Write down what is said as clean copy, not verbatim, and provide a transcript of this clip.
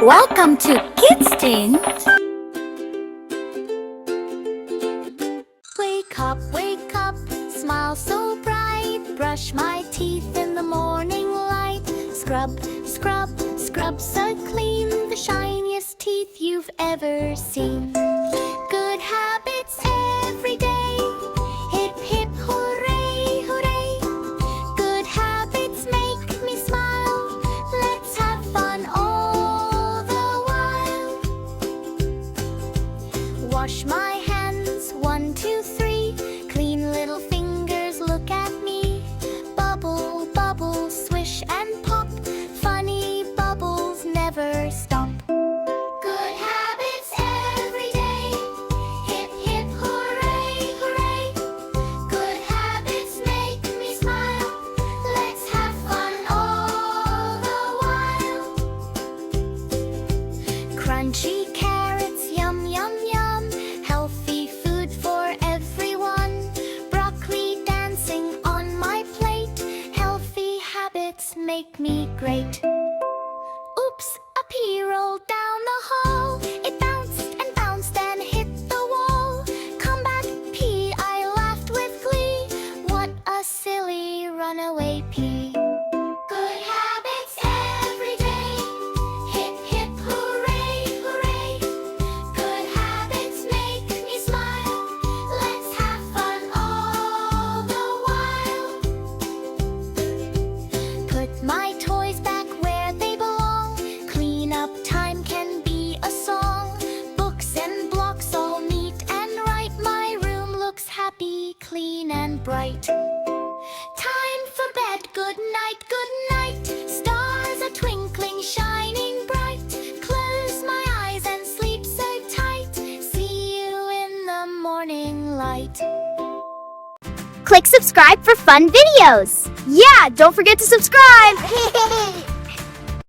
Welcome to Kids Tint. Wake up, smile so bright. Brush my teeth in the morning light. Scrub, scrub, scrub so clean. The shiniest teeth you've ever seen. Good habits every day. Hip, hip, hooray, hooray. Good habits make me smile. Let's have fun all the while. Wash my hands, 1, 2, 3. Clean little fingers, look at me. Bubble, bubble, swish and pop. Funny bubbles never stop. Good habits every day. Hip, hip, hooray, hooray. Good habits make me smile. Let's have fun all the while. Crunchy carrots, yum, yum, yum. Healthy food for everyone. Broccoli dancing on my plate. Healthy habits make me great. Oops, a pea rolled down the hall. It bounced and bounced and hit the wall. Come back, pea, I laughed with glee. What a silly runaway pea. Good habits every day. Hip, hip, hooray, hooray. Good habits make me smile. Let's have fun all the while. Put my toys back where they belong. Clean up time can be a song. Books and blocks all neat and right. My room looks happy, clean and bright. Time for bed, good night, good night. Stars are twinkling, shining bright. Close my eyes and sleep so tight. See you in the morning light. Click subscribe for fun videos. Yeah, don't forget to subscribe.